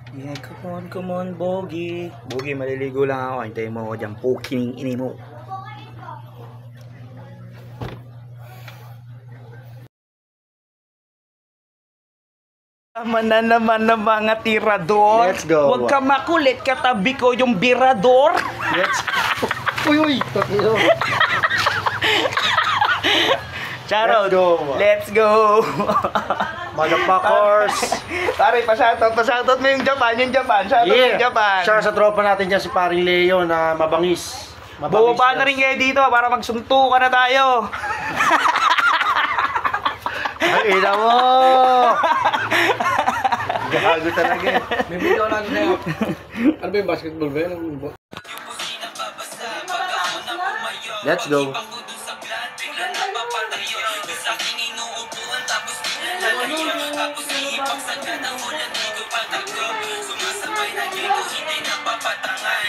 Yeah, come on, Bogi. Bogi, maliligo lang ako. Hintayin mo ako dyan. Puking ini mo. Tama na naman ng mga tirador. Let's go. Huwag ka makulit, katabi ko yung birador. Let's go. Uy, takilo. Charot. Let's Let's go. go. Motherfuckers. Pare, pasoutout mo yung Japan, Shoutout yung Japan. Shout sa tropa natin dyan si paring Leo na mabangis. Bumaba na rin kayo dito para magsuntukan na tayo. Ay, ina mo. Gago talaga. May video lang sa'yo. Ano ba yung basketball ba yun? Let's go.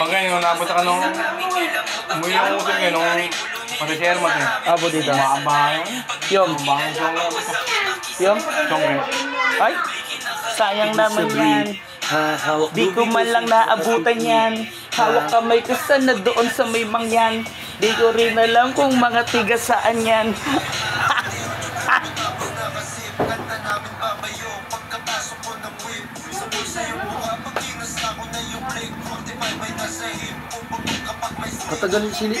Pag ngayon, nabot ka nung umuwi yung uso kayo nung pati si Herman eh. Abo dito. Maambahan Yung. Maambahan Yung. Songre. Ay, sayang naman yan. Di ko man lang naabutan yan. Hawak kamay ko sana doon sa may mangyan. Di ko rin alam kung mga tiga saan yan. Matagal sili.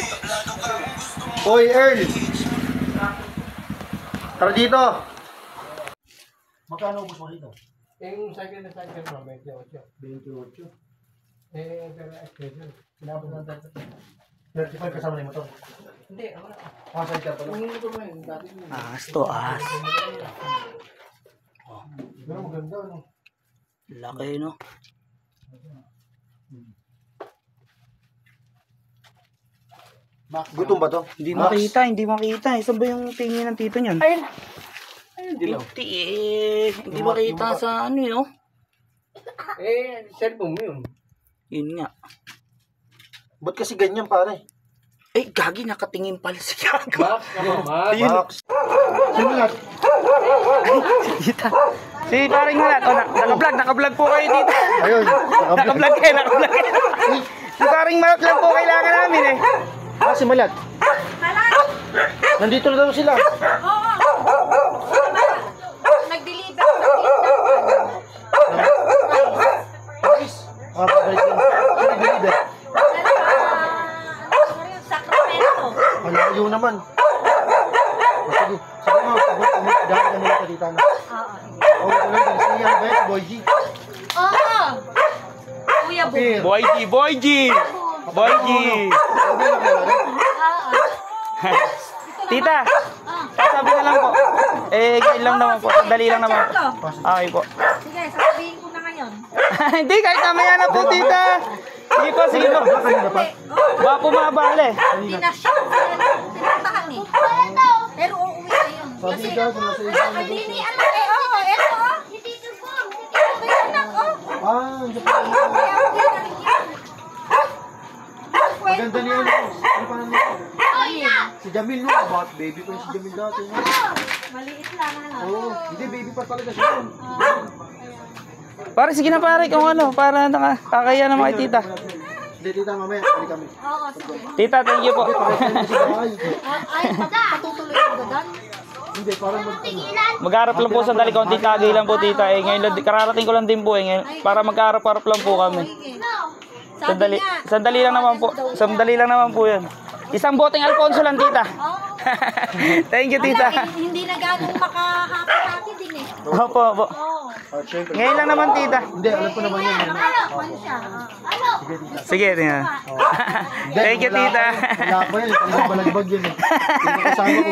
Oy, Earl. Tara dito. Magkano ubos mo dito? Yung cycle na cycle mo, 28. 28. Pero expression. Pinabot ng 35 kasama na yung motor. Hindi, ako na. Side ka pala. Yung ito mo yun, dati mo. As to as. Pero maganda, no? Laki, no? Gutom ba to? Hindi Max. hindi makita. Saan ba yung tingin ng tito niyan? Ayun! Ayun, dilaw. Hindi makita sa ano, no? Cellphone mo yun. Yun nga. Ba't kasi ganyan, pare? Eh, gagi, nakatingin pala si Gago. Max, ako, Max. Max. Simulat. Tita. Si paring Malat. O, naka-vlog po kayo dito. Ayun. Naka-vlog kayo. Si paring Malat lang po kailangan namin eh. Ah, si Malat. Nandito na daw sila. Nag-deliver. Guys. Ah, pabalik din. Sino deliver? Sacramento. Ang layo naman. Ah, sige. Sige mo. Dahil na mula ka dito. Oo, ito lang din. Si ano ba yan? Si Boy G. Oo. Kuya Bu. Phil. Boy G. Hindi na kilala. Tita, sabi na lang po. Ngayon lang naman po. Sandali lang naman po. Okay po. Sige, sasabihin ko na ngayon. Hindi, kahit mamaya na po, tita. Sige po. Kanina pa. Baka pumabale. Hindi na siya. Tinatahan eh. Pero uuwi na yun. Sabi ikaw, kung nasa isang na doon. Hindi anak eh. Oo, eto. Ito yung anak, oh. Ah, hindi pa rin. Kaya uwi na rin yan. Maganda niya ano. Ano pa naman? Ayun. Si Jamil no, about baby pa yung si Jamil dati. No? Maliit lang, ano. Oo, hindi baby pa talaga siya. Pare, sige na pare, kung ano, para nakakaya na mga tita. Hindi, tita, mamaya, balik kami. Oo, sige. Tita, thank you po. Ay, patutuloy yung gadan. Hindi, parang Magharap lang po sandali, konting tagay lang po tita. Ngayon, kararating ko lang din po ngayon, para magkaharap-harap lang po kami. Sandali lang naman po. Sandali lang naman po yan. Isang boteng Alfonso lang, tita. Thank you, tita. Hindi na ganong makahapit din eh. Opo. Oo. Ngayon lang naman, tita. Hindi, alam ko naman yan. Man siya. Sige, tingnan. Thank you, tita. Wala pa yan, ang balagbag yun.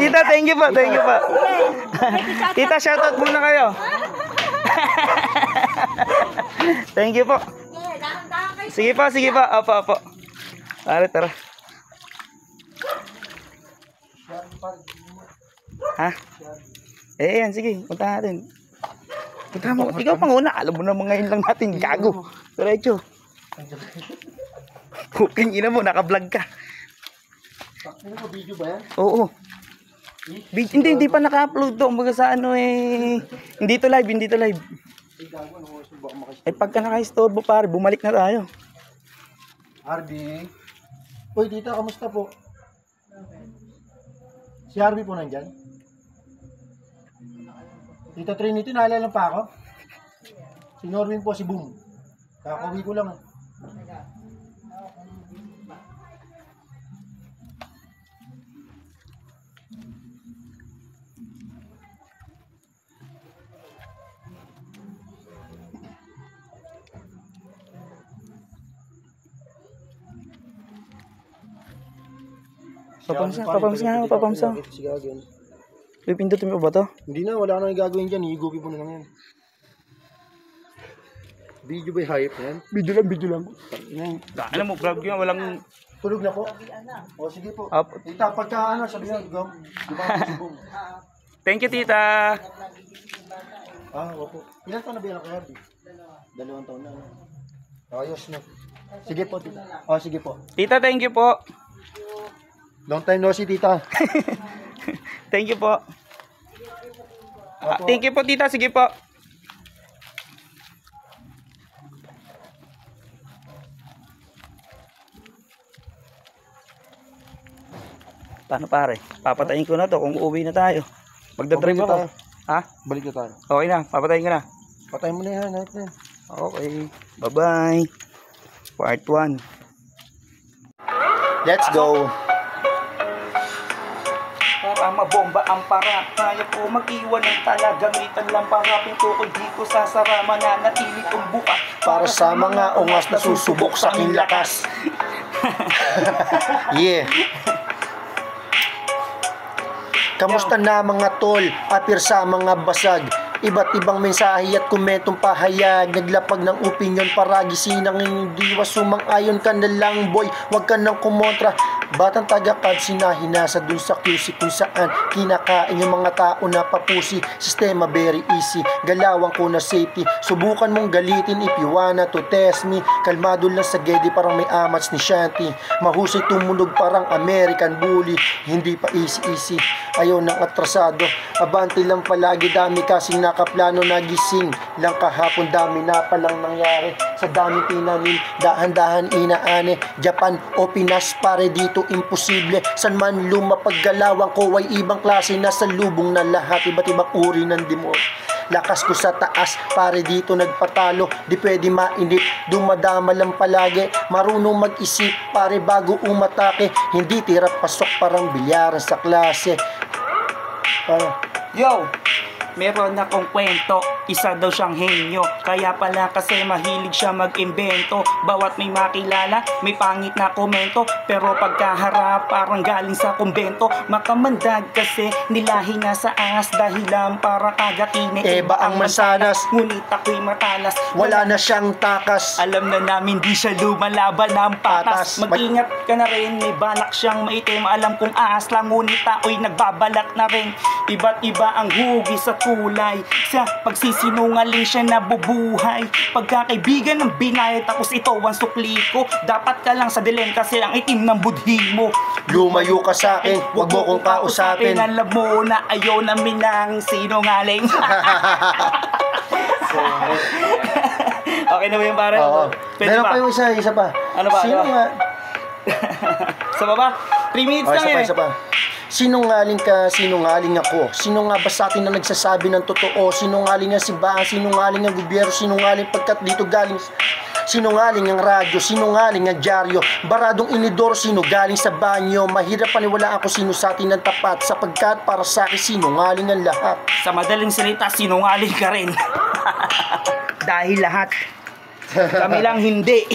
Tita, thank you po. Tita, shoutout muna kayo. Thank you po. Sige po. Opo. Tara. Ha? Yan, sige. Punta natin. Punta mo. Ikaw pang una. Alam mo naman ngayon lang natin. Gago. Diretso. Puking ina mo. Naka-vlog ka. Video ba yan? Oo. Hindi pa naka-upload to. Kumbaga sa ano eh. Hindi to live. Ay, gago, ano oras mo baka makastorbo? Eh pagka naka-istorbo pare, bumalik na tayo. Harvey. Uy, tita, kamusta po? Si Harvey po nandyan? Tita Trinity, naalala pa ako? Si Norwin po, si Boom. Kakauwi ko lang. Papamsa. Si Gagawin. Pipindutin mo ba to? Hindi na, wala nang gagawin dyan. Higupi po na lang yan. Video ba hype yan? Video lang. Yan. Ano mo, vlog yan, walang... Tulog na po? O sige po. Up. Tita, pagka ano, sabi niya, go. Di ba si Boom? Thank you, tita. Ah, opo. Ilan taon na ba yan kay Harvey? 2 taon na. Ayos na. Sige po, tita. O, sige po. Tita, thank you po. Long time no see, tita. Thank you po. Opo. Thank you po, tita. Sige po. Paano pare? Papatayin ko na to kung uuwi na tayo. Magdadrive Balik na ako. tayo. Ha? Balik na tayo. Okay na. Papatayin ko na. Patay mo na yan, night na yan. Okay. Bye-bye. Part 1. Let's go. Para mabomba ang para. Kaya ko mag-iwan ng tala. Gamitan lang para pinto ko di ko sasara. Mananatili kong buka. Para sa mga ungas na susubok sa aking lakas. Yeah. Kamusta na mga tol, apir sa mga basag. Iba't ibang mensahe at komentong pahayag. Naglapag ng opinion para gisinang inyong diwa. Sumang-ayon ka na lang boy, wag ka nang kumontra. Batang taga-kad sinahinasa dun sa QC kung saan kinakain yung mga tao na papusi. Sistema very easy, galawang ko na safety. Subukan mong galitin if you wanna to test me. Kalmado lang sa gedi parang may amats ni Shanty. Mahusay tumunog parang American bully. Hindi pa easy-easy, ayaw ng atrasado. Abante lang palagi, dami kasing nakaplano. Nagising lang kahapon, dami na palang nangyari. Sa dami tinanim, dahan-dahan inaane. Japan o Pinas, pare dito imposible. San man lumapaggalawang ko ay ibang klase. Nasa lubong na lahat, iba't ibang uri ng dimor. Lakas ko sa taas, pare dito nagpatalo. Di pwede mainip, dumadama lang palagi. Marunong mag-isip, pare bago umatake. Hindi tira pasok parang bilyaran sa klase. Yo! Meron akong kwento, isa daw siyang henyo. Kaya pala kasi mahilig siya mag-imbento. Bawat may makilala, may pangit na komento. Pero pagkaharap, parang galing sa kumbento. Makamandag kasi, nilahi nga sa angas. Dahilan para kagatine Eba ang mansanas, ngunit ako'y matalas. wala na siyang takas. Alam na namin di siya lumalaban ng patas. Patas. Mag-ingat ka na rin, may balak siyang maitim. Alam kong ahas lang, ngunit ako'y nagbabalat na rin. Iba't iba ang hugis at kulay. Sa pagsisinungaling siya nabubuhay. Pagkakaibigan ng binayad, tapos ito ang sukli ko. Dapat ka lang sa dilim kasi ang itim ng budhi mo. Lumayo ka sa akin, wag mo kong kausapin. Alam mo na ayaw namin ng sinungaling. Okay na ba yung pare? Oo. Pwede Meron pa? pa yung isa pa. Ano ba? Sino Ano ba? nga? Sa baba? 3 minutes Oh, lang isa pa. Sinungaling ka, sinungaling ako. Sino nga ba sa atin na nagsasabi ng totoo? Sinungaling ang simbahan, sinungaling ang gobyerno, sinungaling pagkat dito galing. Sinungaling ang radyo, sinungaling ang dyaryo. Baradong inidoro, sino galing sa banyo. Mahirap paniwalaan ako sino sa atin ng tapat. Sapagkat para sa akin sinungaling ang lahat. Sa madaling salita, sinungaling ka rin. Dahil lahat. Kami lang hindi.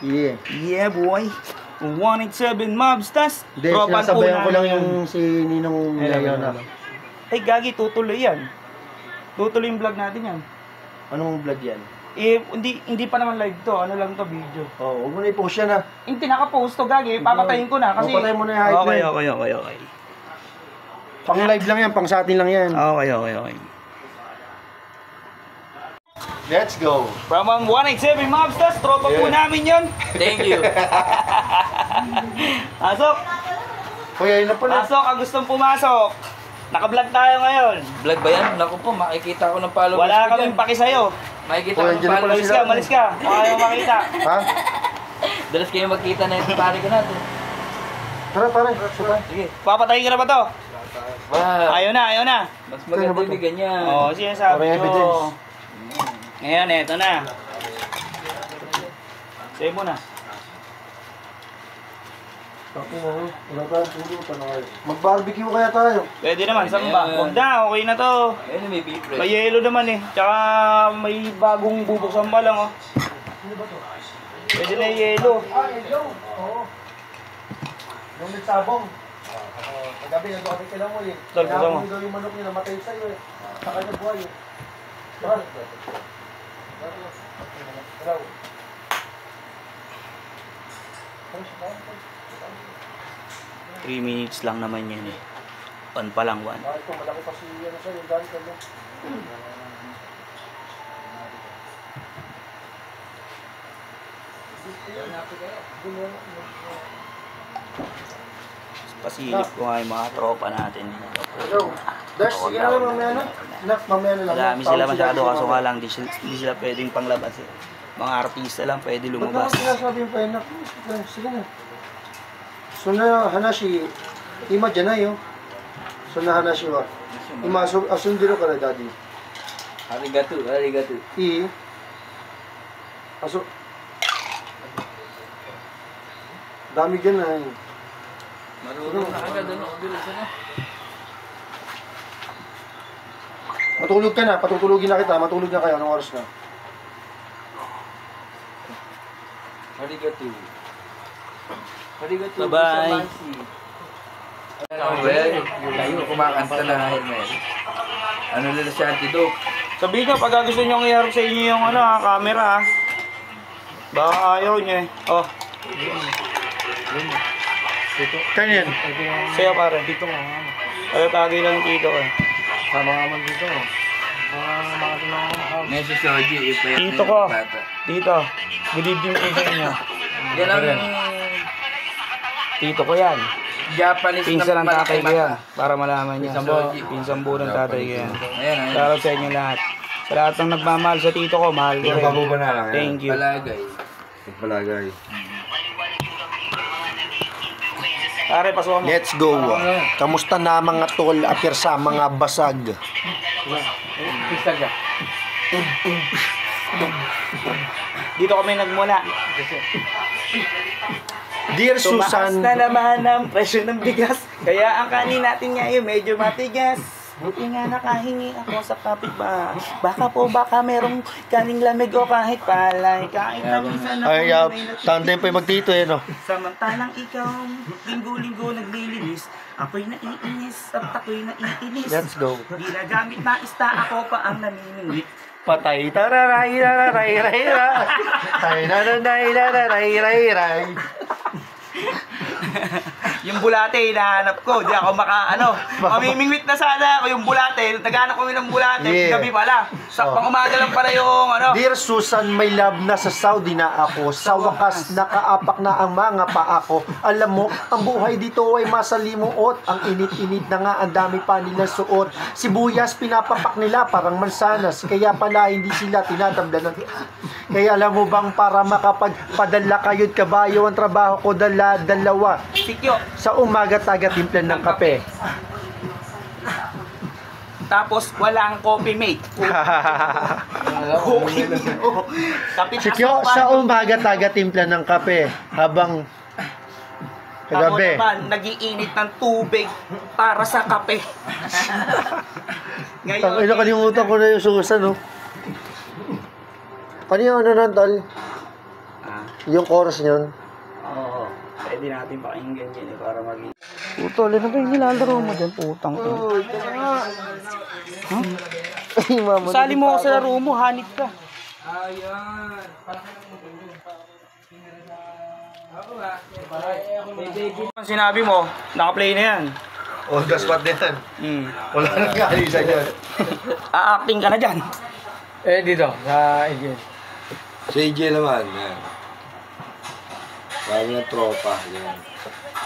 Yeah. Yeah, boy. 187 mobs, tas Hindi, tropan po sinasabayan ko lang namin yung si Ninong Leon. Ay, gagi, tutuloy yan. Tutuloy yung vlog natin yan. Anong vlog yan? Eh, hindi pa naman live to. Ano lang to, video. Oh, huwag mo na i-post yan ha. Hindi naka-post to, gagi. Papatayin ko na kasi... Papatayin mo na yung hype na yun. Okay. Pang live lang yan, pang sa atin lang yan. Okay. Let's go. From 187 mobs, tas tropa po namin yun. Thank you. Pasok! Kuya, yun na pala. Pasok ang gustong pumasok. Naka-vlog tayo ngayon. Vlog ba yan? Naku po, makikita ko ng followers Wala ko kaming dyan. paki sa'yo. Makikita ko Oh, ng nandiyan na pala followers Malis ko. ka, malis ka. Baka ayaw makita. Ha? Dalas kayo magkita na yung pare ko natin. Tara, pare. Sige. Sige. Papatayin ka na ba to? Wow. Ayaw na, ayaw na. Mas maganda yung ganyan. Oo, sinasabi Parang ko. evidence. Ngayon, eto na. Save mo na. Mag-barbecue kaya tayo. Pwede naman, saan ba? Huwag na, okay na to. Ayun, may beef May yelo naman eh. Tsaka may bagong bubuksan pa lang oh. Pwede na yung yelo. Yung nagsabong. Kagabi, nandun kami kailang mo eh. Tol, buksan mo. Kaya yung manok niya namatay sa'yo eh. Saka niya buhay eh. Tara. 3 minutes lang naman yan eh. On pa lang, 1. Bakit ko, malaki pa si ano sa'yo, yung dami ka mo. Pasilip ko nga yung mga tropa natin. Hello. Dash, sige na lang mamaya na. Nak, mamaya na lang. Madami sila masyado kaso nga lang, di sila pwedeng panglabas eh. Mga artista lang pwede Ba't lumabas. ako sinasabi yung payanak? Sige na. So na Hanashi, ima dyan na yun. So na Hanashi wa. Ima asundiro ka na daddy. Arigato, arigato. Aso. Dami dyan na yun. Marunong na agad, ano? Bilis na. Matulog ka na, patutulogin na kita. Matulog na kayo, anong oras na? Arigato. Arigato. Bye-bye. Well, kayo kumakanta na Hermel. Ano nila si Antidote? Sabihin nyo, pag gusto nyo iharap sa inyo yung ano, camera ha. Baka ayaw nyo eh. Oh, Kanya yan. sa'yo pare. Dito nga. Ayaw tagay lang yung tito ko eh. Ngayon si Shoji, yung payat Tito na ko. yung bata. Tito, good evening po sa inyo. Yan ang Tito ko yan. Japanese Pinsan ng tatay ko malaki yan. mata. Para malaman niya. Pinsan po ng tatay ko yan. Ayan, ayan. Shoutout sa inyo lahat. Sa lahat ng nagmamahal sa tito ko, mahal ko rin. na lang Thank you. Palagay. Palagay. Pare, pasukan mo. Let's go. Kamusta na mga tol apir sa mga basag? Dito kami nagmula. Dear Tumaas Susan, na naman ang presyo ng bigas. Kaya ang kanin natin ngayon medyo matigas. Buti nga nakahingi ako sa kapitbahay. Baka merong kaning lamig o kahit palay. Kahit minsan ako ay, tandem pa yung magtito eh, no? samantalang ikaw, linggo-linggo naglilinis. Ako'y naiinis at ako'y naiinis. Let's go. Ginagamit na ista, ako pa ang namimingwit. Patay, tararay, tararay, ray, ray. Tay, nararay, tararay, ray, ray. Yung bulate, hinahanap ko. Di ako mamimingwit na sana ako yung bulate. Naghanap kami ng bulate. Yeah. Gabi pala. Sa pang-umaga lang pala yung Dear Susan, may love na sa Saudi na ako. Sa wakas, nakaapak na ang mga paa ko. Alam mo, ang buhay dito ay masalimuot. Ang init-init na nga, ang dami pa nila suot. Sibuyas, pinapapak nila parang mansanas. Kaya pala hindi sila tinatabla ng... Kaya alam mo bang para makapagpadala kayo't kabayo ang trabaho ko dalawa. sikyo. Sa umaga taga-timplan ng kape. Tapos walang coffee mate. Coffee mate. Kapit Sikyo, sa umaga taga-timplan ng kape. Habang Ako kagabi. naman, nagiinit ng tubig para sa kape. Tang ina, kalimutan ko na yung Susan, no? Ano yung ano nun, tol? Yung chorus niyon. Oo. Pwede natin pakinggan yan eh, para maging... Puto, ano ba yung nilalaro mo dyan? Putang ina. Ay, mama. Sali mo ako sa laro mo, hanip ka. Ayan. Ang sinabi mo, naka-play na yan. Oh, that's what din yan. Wala nang kaalisa dyan. A-acting ka na dyan. Sa AJ naman. Marami ng tropa. Yan.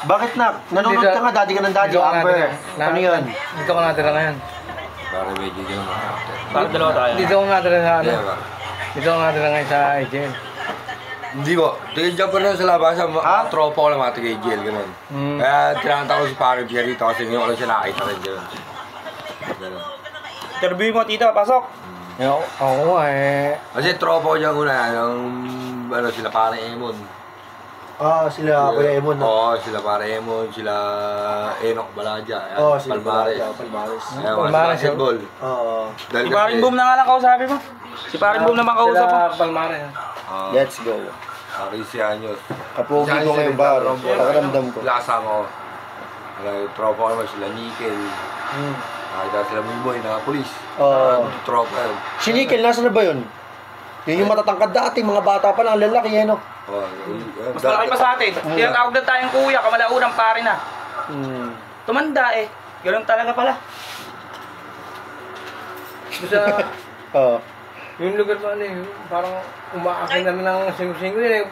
Bakit na? Nanonood ka nga, daddy ka ng daddy, Amber. Ano yun? Dito ko natira ngayon. Para medyo ganun mga Bakit dalawa tayo? Dito ko natira sa ano. Kaya ba? Dito ko natira ngayon sa AJL. Hindi ko. Tigil pa rin sa labas. Mga tropa ko lang mga tigil, gano'n. Kaya tinakanta ko si Paring Pierre dito kasi ngayon ko lang siya nakakita rin gano'n. Gano'n. Interview mo, tita. Pasok. Ako nga eh. Kasi tropa ko dyan una, yung ano, sila Paring Emon. Sila Kuya Emon na. Oo, sila Paring Emon, sila Enoch Baladya. Sila Palmares. Palmares. Ayan, mga Palmares, basketball. Oo. Dahil Si Paring Boom na nga lang kausapin mo. Si Paring Boom naman kausap mo. Sila Palmares. Let's go. Aris Anyos. Kapogi ko ngayon ba? Pakiramdam ko. Lasang ko. Tropa ko naman sila Nickel. Nakita sila Mumboy na polis. Tropa yun. Si Nickel, nasa na ba yun? Yun yung matatangkad dati, mga bata pa lang, lalaki yan, no? Mas malaki pa sa atin. Tinatawag na tayong kuya, kamalaunang pare na. Tumanda eh. Ganun talaga pala. Sa yung lugar pa ano eh, parang umaakin namin ng singgo-singgo yun eh.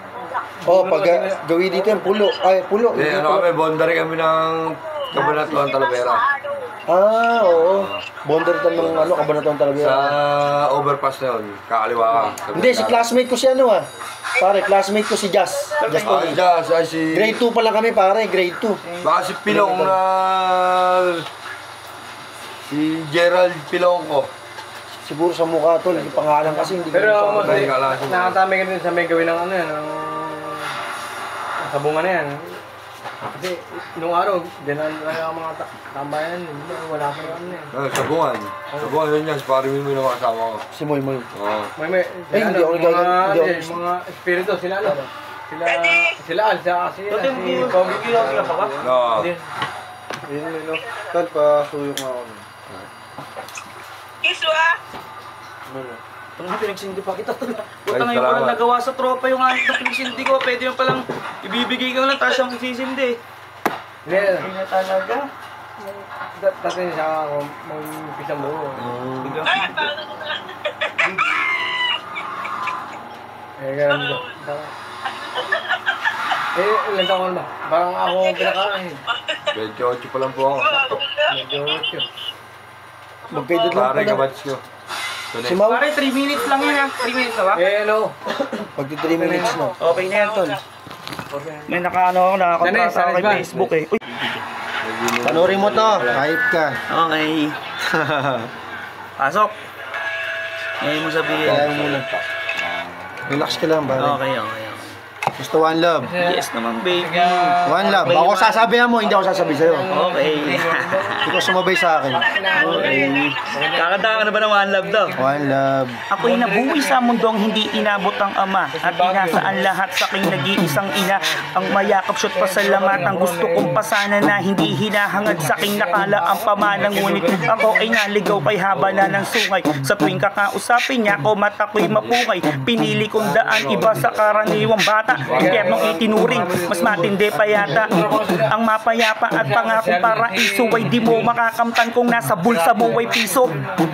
Pag gawin dito yung pulo. Ay, pulo. Hindi, ano kami, bondari kami ng Cabanatuan Talavera. Oo. Bondar ito ng Cabanatuan Sa talaga. overpass na yun, kakaliwa ka. Hindi, si classmate ko si Pare, classmate ko si Jazz. Jazz Tony. Si... Grade 2 pa lang kami, pare. Grade 2. Baka si Pilong na... Si Gerald Pilong ko. Siguro sa mukha tol, yung pangalan kasi hindi ko Pero Dahil ka lang siya. nakatami ka rin sa may gawin ng ano yan, ng sabungan na yan. Kasi nung araw, dinan lang ang mga tambayan, wala pa yung ano yan. Sabungan. Sabungan yun yan, parang mo yung kasama ko. Si Moy Moy. Oo. May hindi ako nagagawa. mga espiritu, sila ano? Sila Al, saka si Pogi. Sila pa ba? No. Hindi. Yun, Tal, pasuyo nga ako. Ito nga, pinagsindi pa kita talaga. Ay, Puta ngayon ko lang salamat. nagawa sa tropa yung ano ito pinagsindi ko. Pwede mo palang ibibigay ka lang, tapos siyang sisindi. Hindi, Hindi na talaga. dati siya ako, mag-pisang buo. Ganun ba? Ilan taon ba? Parang ako pinakain. 28 pa lang po ako. Medyo Magkaedad lang Pare, pala. kabats ko. Si Mau, Pare, 3 minutes lang yan ha. 3 minutes na ba? ano? magti 3 minutes na. Okay na yan, tol. May nakaano ako, nakakontrata ako kay Facebook eh. Uy. Panorin mo to, kahit ka. Okay. Pasok. Ngayon mo sabihin. Kaya mo muna. Relax ka lang, pare. Okay. Gusto one love. Yes naman, baby. One love. Ako sasabihan mo, hindi ako sasabihin sa'yo. Okay. Ikaw sumabay sa akin. Okay. Kakanta ka na ba ng One Love daw? One love. Ako'y nabuhay sa mundong hindi inabot ang ama at inasaan lahat sa aking nag-iisang ina ang mayakap shoot pasalamat ang gusto kong pasana na hindi hinahangad sa aking nakala ang pamanang ngunit ako ay naligaw kay haba na ng sungay sa tuwing kakausapin niya ako mata ko'y mapungay pinili kong daan iba sa karaniwang bata impyernong itinuring mas matindi pa yata ang mapayapa at pangako paraiso ay di mo makakamtan kung nasa bulsa mo ay piso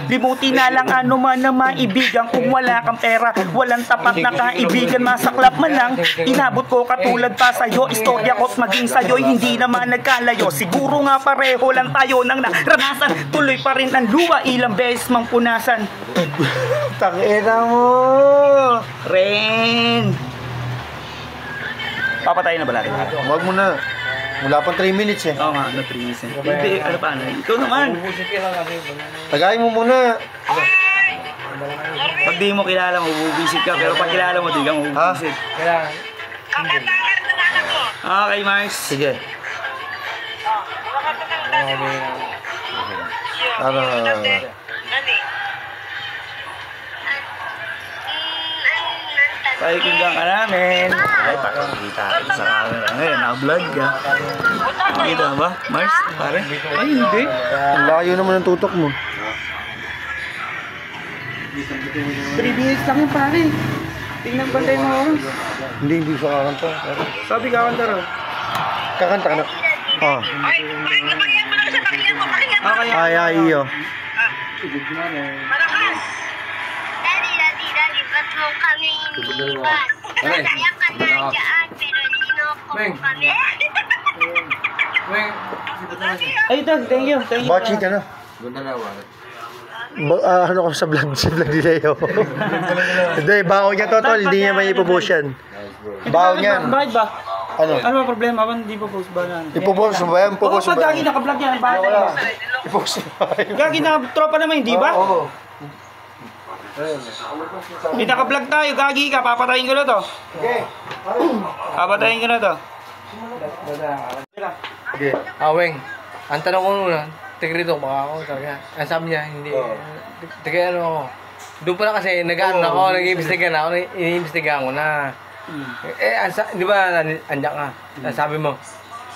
limuti na lang ano man na maibigan kung wala kang pera walang tapat na kaibigan masaklap man lang inabot ko katulad pa sa'yo istorya ko't maging sa'yo'y hindi naman nagkalayo siguro nga pareho lang tayo ng naranasan tuloy pa rin ang luwa ilang beses mang punasan Tangina mo! Ren papatayin na ba natin? Huwag mo na. Wala pang 3 minutes eh. Oo nga, no 3 minutes hindi, ano pa ikaw naman Bubusikin lang kasi. Tagayin mo muna. pag di mo kilala mabubisit ka pero pag kilala mo di ka mabubisit Kaya, okay Mars Sige. Ano? pakikinggan ka namin ay pakikita ka sa camera ngayon naka-vlog ka nakita ba Mars? Pare? Ay hindi Ang layo naman ng tutok mo. 3 minutes lang yun pare tingnan ba tayo mga oras Hindi sa kakanta. sabi ka kanta raw Kakanta ka na. okay Ay, iyo. Dali, ba't mo kami iniwan? Masaya ka na dyan, pero di mo Weng. Weng. Ay, ito, thank you. Thank you. Bachi ka na. Ganda na ba? Ano ko sa vlog, si vlog ni Leo. Hindi, baho niya to, tol. Hindi niya may ipopost yan. Nice bro. Baho niyan. Bakit ba? Ano? Ano ba problema? Bakit hindi po post ba yan? Ipopost mo ba yan? Oo, Ipopost mo pag ba gagi yan? naka-vlog yan. Bakit ba? Ipopost mo ba yan? Gagi naka-tropa naman, hindi ba? Oo. Hindi naka-vlog tayo, gagi ka. Papatayin ko na to. Papatayin ko na to. Okay. Weng, ang tanong ko muna, tigrito baka ako talaga. Ang sabi niya, hindi. Tiga ano ako. Doon pala kasi nag-ano ako, nag-iimbestiga na ako, iniimbestigahan ko na. Di ba, andyan ka. Sabi mo,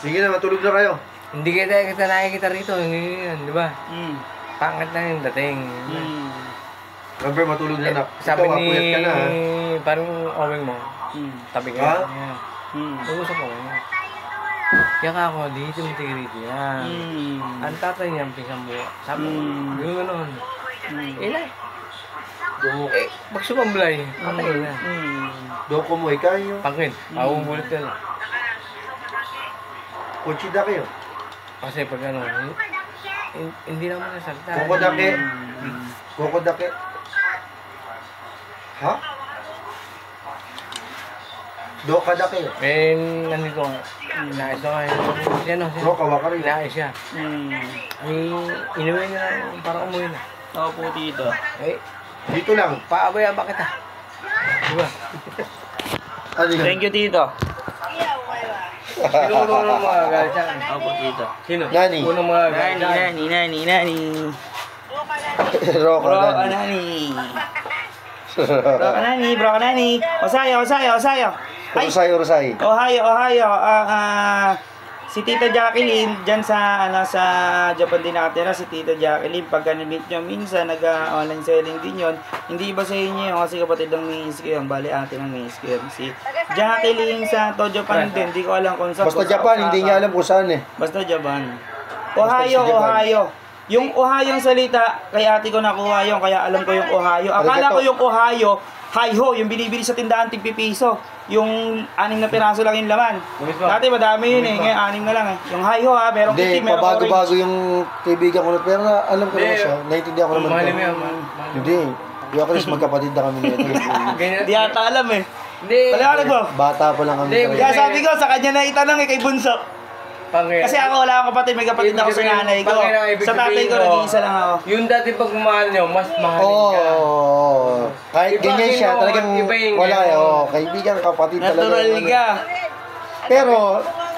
Sige na, matulog na kayo. hindi kita nakikita rito, hindi yan, di ba? Hmm. Pangit na yung dating. Robert, matulog na na. Sabi Ikaw, ni, puyat ka na, ha? parang Oweng mo, tabi ka. Ha? Yeah. Hmm. Nag-usap ko. Kaya ka ako, dito mo tigrito yan. Ang tatay niya, ang pisang buwa. Sabi ko, yung gano'n. Ilay. Magsumamblay. Patay na. Doko mo, ikayo. Pangkin, mabubulit ka lang. Kuchida kayo. Kasi pag ano, hindi naman nasalita. Kokodake. Kokodake. Ha? Dokadake. Eh, nandito nga. Nais na nga yun. Siya no, Bro, kawa ka rin. nais siya. Ay, inuwi niya lang para umuwi na. Ako po dito. Eh, Dito lang. paabaya ba kita? Diba? Ano yun? Thank you, Tito. Sino unang mga galit sa akin? Ako po dito. Sino? Nani. Unang mga galit sa akin? Nani. Roko Bro, na. nani. Bro, nani. Osayo. Urusay. Ohio. Si Tita Jacqueline, dyan sa Japan din nakatira, si Tita Jacqueline, pagka na-meet nyo, minsan nag-online selling din yon. Hindi iba sa inyo yun, kasi kapatid ng miss ko yun, bali ate ng miss ko yun. Si Jacqueline sa Japan din, hindi ko alam kung saan. Basta Japan, hindi niya alam kung saan eh. Basta Japan. Basta si Japan. Ohio. Yung Ohio yung salita, kay ate ko nakuha yun, kaya alam ko yung Ohio. Akala ko yung Ohio, hi-ho, yung binibili sa tindahan tig-pipiso. Yung 6 na piraso lang yung laman. Dati madami yun eh, ngayon 6 na lang eh. Yung hi-ho ha, merong Hindi, itim, merong pabago-bago orange. yung kaibigan ko na, pero alam ko naman Hindi. siya, naiintindihan ko naman. Mahalim to. yan, Hindi. Yung Chris, magkapatid na kami nito. Ganyan. Hindi ata alam eh. Hindi. Paliwanag mo. Bata pa lang kami. Hindi, talaga. Kaya sabi ko, sa kanya na itanong eh, kay Bunso. Pangit. Kasi ako wala akong kapatid, may kapatid ako sa nanay ko. Sa tatay ko, nag-iisa lang ako. Yung dati pag mahal nyo, mas mahalin Oo. ka. Kahit Iba ganyan siya, sino, talagang iba yung wala eh. ano. Oh, kaibigan, kapatid talaga. Natural ano. ka. Pero,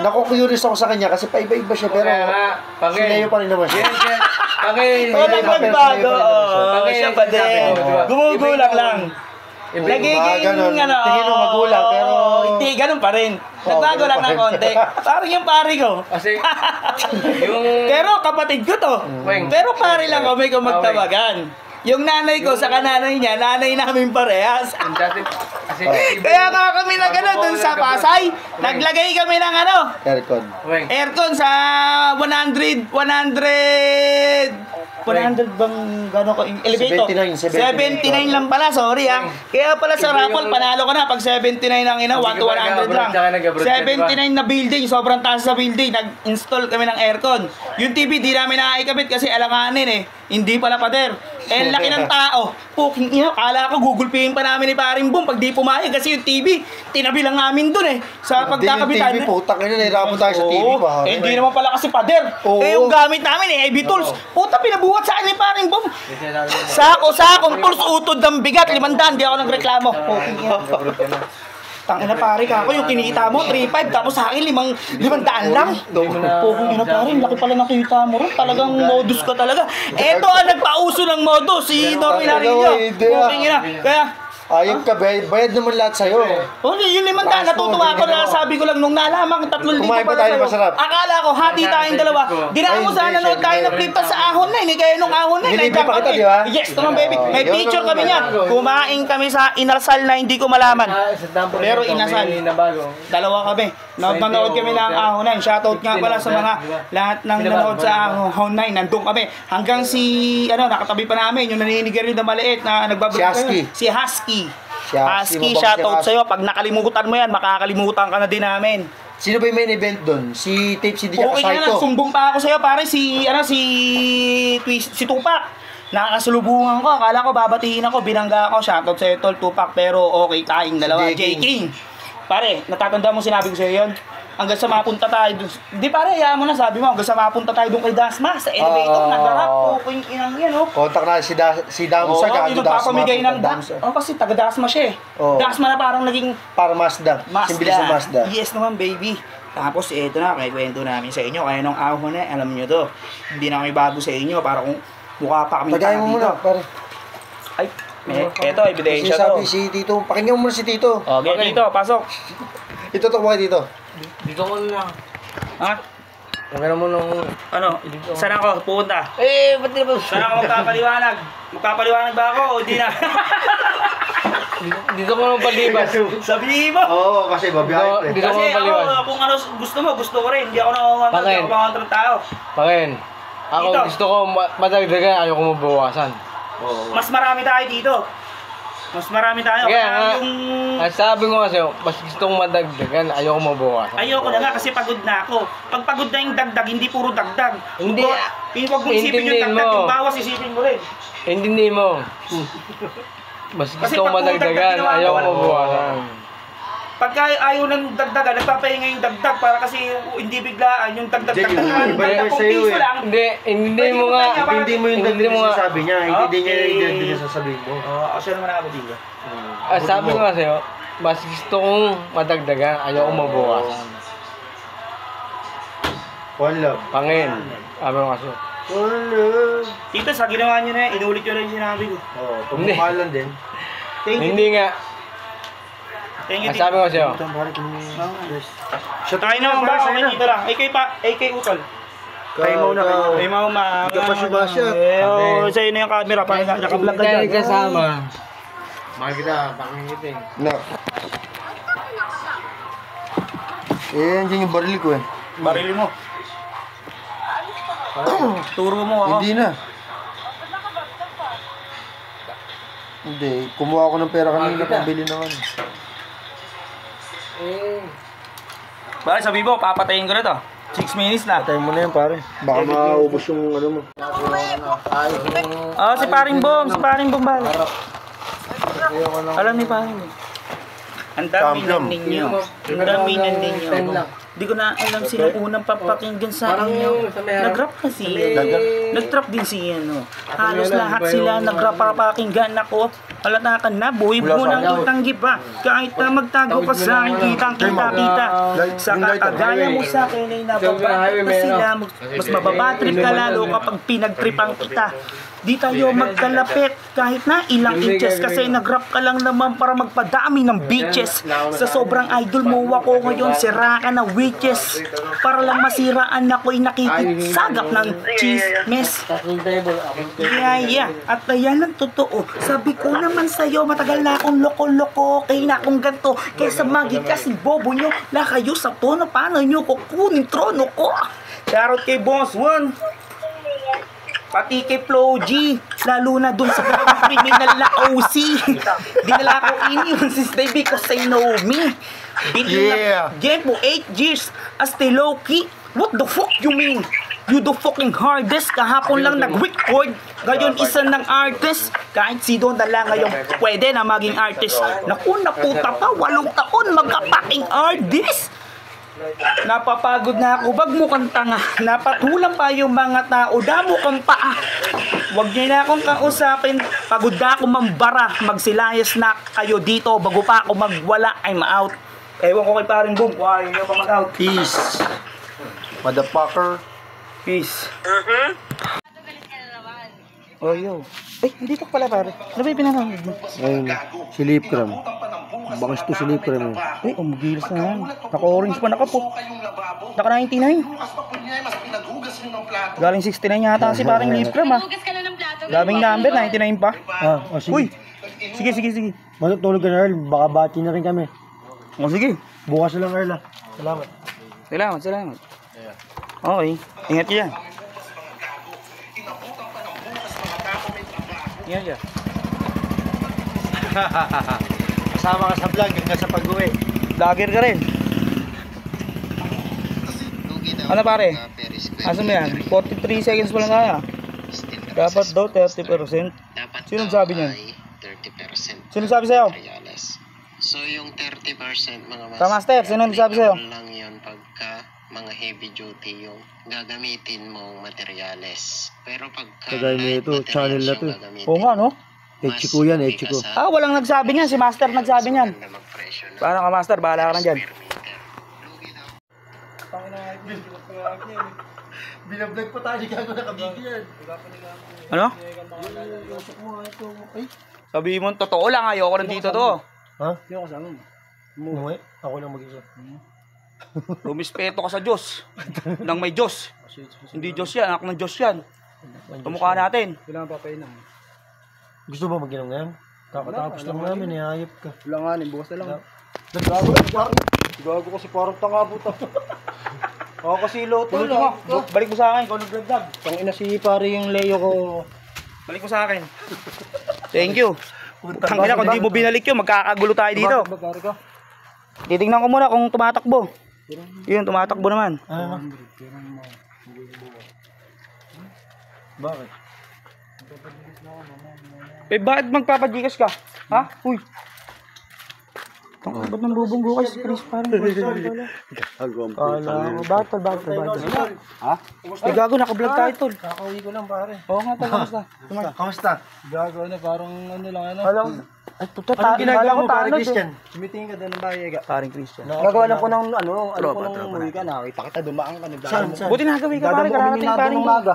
naku-curious ako sa kanya kasi paiba-iba siya. Pero, Kaya nga, si Leo pa rin naman siya. Yes, yes. Pangit. Walang iba, nagbago. pero Oo, Bakit? siya pa din. Sabi ko, diba? Gumugulang lang. Iba yung Nagiging ganun. ano. Tingin mo magulang, pero- Hindi, ganun pa rin. Nagbago ganun lang pa ng rin. konti. Parang yung pari ko. Kasi, yung... Pero kapatid ko to. Weng. Pero pare lang kami kung magtawagan. Yung nanay ko sa kananay niya, nanay namin parehas. Yung dati, kasi... Kaya nga kami na gano'n dun sa Pasay. Naglagay kami ng ano, Aircon. Weng. aircon sa 100 bang gano'n ko, elevator? 79. 79 lang pala, sorry ha. Kaya pala sa raffle, panalo ko na pag 79 ang ina, 1 to 100 lang. 79 na building, sobrang taas sa building, nag-install kami ng aircon. Yung TV, di namin nakikabit kasi alanganin eh. Hindi pala pader. Eh, laki ng tao. Puking ina, kala ko gugulpihin pa namin ni Paring Boom pag di pumayag kasi yung TV, tinabi lang namin dun eh. Sa Hindi yung pagkakabitan. TV, putang ina, nahirapan tayo sa TV pa. Eh, hindi naman pala kasi pader. Oo. Eh, yung gamit namin eh, heavy tools. Puta, pinabuhat sa akin ni Paring Boom. Sakong tools, utod ng bigat, 500, di ako nagreklamo. Puking ina. Tangina pare ka ako, yung kinita mo, 3.5, tapos sa akin, 500 lang. Puking ina pare, laki pala ng kita mo rin. Talagang modus ka talaga. Eto ang nagpauso ng modus, si Norwin Arillo. Puking ina. Kaya, Ayun ka, bayad naman lahat sa'yo. oh, yung 500, natutuwa ako na sabi ko lang nung nalaman, 3,000 Kumain pa para tayo, sa'yo. masarap. Akala ko, hati tayong dalawa. Dinaan mo Ay, sana hindi, nanood tayo ng flip sa ahon na, hindi kaya nung ahon na. Nilibre pa kita, di ba? Yes, naman baby. May Yun, picture yun, kami yun. niyan. Kumain kami sa inasal na hindi ko malaman. Pero inasal. Nabago. Dalawa kami. Nanood kami ng ahon 9. Shoutout nga pala sa mga lahat ng nanood sa ahon 9. Nandun kami. Hanggang si, nakatabi pa namin, yung naninigarilyo na maliit na nagbabalik. Si Husky. Si Husky. Si Husky, Husky, mabang si shoutout Husky. sa'yo. Pag nakalimutan mo yan, makakalimutan ka na din namin. Sino ba yung main event doon? Si Tape CD Okay tsaka na, Saito. nagsumbong pa ako sa'yo, pare, si Tupac. Nakakasalubungan ko, akala ko babatiin ako, binangga ako, shoutout sa'yo, tol, Tupac, pero okay, tayong dalawa, Si J. King. J. King. Pare, natatanda mo sinabi ko sa'yo yun? Hanggang sa mapunta tayo dun. Di pare, hayaan mo na, sabi mo, hanggang sa mapunta tayo dun kay Dasma, sa elevator, nagarap ko, kung inang yan, oh. Kontak na si Damsa, Oo, yung magpapamigay ng Damsa. Oh, kasi taga Dasma siya eh. Oo. Dasma na parang naging Para Mazda. Simbilis ng Mazda. Yes naman, baby. Tapos, eto na, kaya kwento namin sa inyo. Kaya nung ahon na, alam nyo to. Hindi na kami bago sa inyo, para kung mukha pa kami Tagayin mo muna, pare. Ay, eto, ebidensya Sabi to. si Tito, pakinggan mo muna si Tito. Okay, dito, pasok. Itutok mo kay Tito. Dito ko lang. Ha? Okay na mo nung... Ano? Saan ako pupunta? Ba't di ba? Saan ako magpapaliwanag? Magpapaliwanag ba ako o di na? Dito ko nung palibas. Sabihin mo! Oo, kasi babiyahe Dito ko Kasi nung palibas. ako, kung ano gusto mo, gusto ko rin. Hindi ako nakakontrol, hindi Bakit? ako makakontrol tao. Pakin. Ako Dito. gusto ko madagdagan, ayoko mabawasan. Mas marami tayo dito. Mas marami tayo. Kaya Kaya nga, yung... ang sabi ko kasi, mas gusto kong madagdagan, ayoko mabawasan. Ayoko na nga kasi pagod na ako. Pag pagod na yung dagdag, hindi puro dagdag. Hindi. Huwag mong isipin yung Intindihin dagdag, mo. yung bawas isipin mo rin. Hindi mo. Mas Kasi gusto kong pag puro dagdag madagdagan, ginawa mo, ayoko ano? mabawasan. Pagka ayaw ng dagdagan, nagpapahinga yung dagdag para kasi hindi biglaan yung dagdag. Iba Dagdag yung kung sa'yo piso eh. lang. Hindi mo nga. Hindi mo yung Hindi mo nga. sabi niya. Hindi din niya Okay. yung din sasabihin mo. Oo, ako siya naman nakabudila. Sabi ko kasi, mas gusto kong madagdagan, ayoko mabawasan. One love. Pangin. Sabi ko kasi. One love. Tito, sa ginawa niyo na yan, inulit nyo rin yung sinabi ko. Oo, pagmamahalan din. Thank you. Hindi nga. Thank you, Ang sabi ko sa'yo, Shot tayo naman ba? Okay, dito lang. AK Utol. Kayo mo na kayo. Ay, mama. Hindi ka pa subasya. Oo, sa'yo na yung camera. Parang nakablog ka dahil dyan. kasama. Mahal kita, pangingiting. Na. Andiyan yung baril ko eh. Barili mo. Turo mo ako. Hindi na. Hindi, kumuha ako ng pera kanina pambili ng ano. Bakit sabi mo, papatayin ko na to. 6 minutes na. Tayo mo na yan pare. Baka maubos yung ano mo. Si Paring Bom. Si Paring Bom ba? Alam ni Paring Bom. Ang dami na ninyo. Ang dami na ninyo. Di ko na alam sino unang papakinggan sa inyo. Nag-rap kasi yan. Nag-trap din si ano. Halos lahat sila nag-rap para pakinggan ako. Halata ka na, boy. Munang itanggi pa. Kahit na magtago pa sa akin, kitang-kita. Sa kakagaya mo sa akin ay nababatrip na sila. Mas mababatrip ka lalo kapag pinagtripang kita. Di tayo magkalapit kahit na ilang inches kasi nag-rap ka lang naman para magpadami ng bitches. Sa sobrang idol mo ako ngayon, sira ka na witches. Para lang masiraan ako'y nakikisagap ng chismes. Yeah. At ayan ang totoo. Sabi ko naman sa'yo, matagal na akong loko-loko. Kaya na akong ganito. Kaysa maging kasi bobo nyo, la kayo sa tono. Paano nyo kukunin trono ko? Shoutout kay Boss One. Pati kay Flo G, lalo na dun sa criminal na OC. Dinala ko iniwan since they because they know me. Yeah. Game mo 8 years as the low-key. What the fuck you mean? You the fucking hardest. Kahapon lang nag-record. Ngayon isa ng artist. Kahit si Don na lang ngayon pwede na maging artist. Naku, naputa pa. 8 taon magka-fucking artist. Napapagod na ako, wag mo kang tanga. Napatulang pa yung mga tao, damo kang paa. Wag niyo na akong kausapin. Pagod na ako mambara. Magsilayas na kayo dito bago pa ako magwala. I'm out. Ewan ko kay Paring Boom. Why nyo pa mag-out? Peace. Motherfucker. Peace. Oh, yo. Ay, hindi pa pala pare. Ano ba yung pinanangid mo? Ayun, si Lipcram. Bangas to si Lipcram. Ay, umugilas na yan. Naka-orange pa nakapo. Naka-99. Galing 69 yata si Paring Lipcram ah. Gabing number, 99 pa. Sige. Uy! Sige. Matutulog ka na Earl, baka bati na rin kami. O sige. Bukas na lang Earl ah. Salamat. Salamat. Okay. Ingat ka yan. Ingat ka. Kasama ka sa vlog hanggang sa pag-uwi. Vlogger ka rin. Ano pare? Asa mo yan? 43 seconds pa lang kaya. Dapat daw 30%. Sino sabi niyan? 30%. Sino sabi sa'yo? Materials. So yung 30% mga Sa master, sino sabi sa'yo? lang yun pagka mga heavy duty yung gagamitin mong materyales. Pero pagka Kagaya nito, light channel na materials to. yung gagamitin Oo nga no? Echiko yan, Echiko. Ah, walang nagsabi niyan. Si master nagsabi niyan. na magpresyo na Paano ka master? Bahala ka na dyan. per meter. Lugi daw. Binablog pa tayo, gago nakabigyan yan. Ano? Sabi mo, totoo lang. Ayoko nandito to. Ha? Hindi ako kasama mo. Umuwi? Ako lang mag-isa. Rumispeto ka sa Diyos. Nang may Diyos. Hindi Diyos yan. Anak ng Diyos yan. Tumukha natin. Kailangan papainom. Gusto ba mag-inom ngayon? Kakatapos lang namin, ihayop ka. Wala nga, bukas na lang. Gago kasi parang tanga po to. Ako kasi loto Tulog mo. Balik mo sa akin. Kung nagdagdag. Tang ina si pare yung Leo ko. Balik mo sa akin. Thank you. Tangina, kung di mo binalik yun, magkakagulo tayo dito. Pare ka. Titingnan ko muna kung tumatakbo. Yun, tumatakbo naman. Bakit? Eh, bakit magpapagikas ka? Ha? Uy. Ba't nang bubunggo kayo si Chris? Parang kala mo, battle. Ha? Eh, gago, naka-vlog tayo, tol. Kakauwi ko lang pare. Oo nga, tol, kamusta? Kamusta? Gago na parang ano lang ano. Alam, Ay, tuto, anong ginagawa mo pare Christian? Tumitingin ka doon ng bahay ka. Paring Christian. Nagawa lang ko ng ano, alam ko nang umuwi ka. Nakita kita dumaan ka. Saan? Buti nagawi ka, pare, kararating paring. umaga.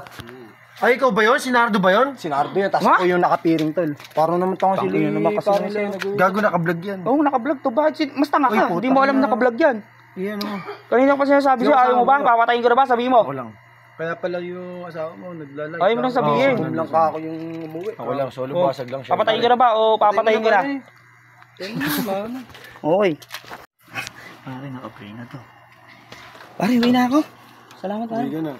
Ay, ikaw ba yun? Si Nardo ba yun? Sinardo yun, tapos Ha? ako yung nakapiring tol. Parang naman tanga sila Tangina naman kasi parang sa'yo. sila Gago naka-vlog yan. Oo, naka-vlog to. Bakit? Mas tanga ka. Hindi mo alam naka-vlog yan. Iyan o. Kanina pa sinasabi sa'yo, ayaw mo ba? Papatayin ko na ba? Sabi mo. Ako lang. Kaya pala yung asawa mo naglalay. Ayaw mo nang sabihin. Lang ka ako yung umuwi. Ako lang, solo Oh, basag lang siya. papatayin ka na ba o papatayin ka na? Okay. Pare, naka-pray na to. Pare, uwi na ako. Salamat, pare. Hindi ka na.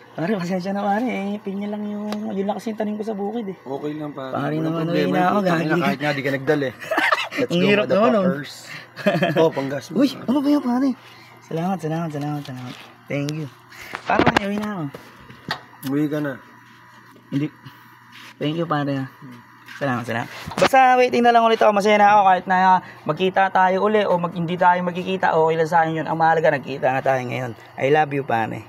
Pare, pasensya na, pare. Eh, pinya lang yun lang kasi yung tanim ko sa bukid eh. Okay lang pare. Pare naman, uwi na ako. Gagi. Kahit nga di ka nagdal eh. Let's Ang go, hirap naman, oh. motherfuckers. Oh, panggas. Uy, ano ba yun, pare? Salamat. Thank you. Pare, uwi na ako. Umuwi ka na. Hindi. Thank you, pare. Salamat. Basta waiting na lang ulit ako. Masaya na ako kahit na magkita tayo uli o hindi tayo magkikita. Okay lang sa akin yun. Ang mahalaga, nagkita na tayo ngayon. I love you, pare.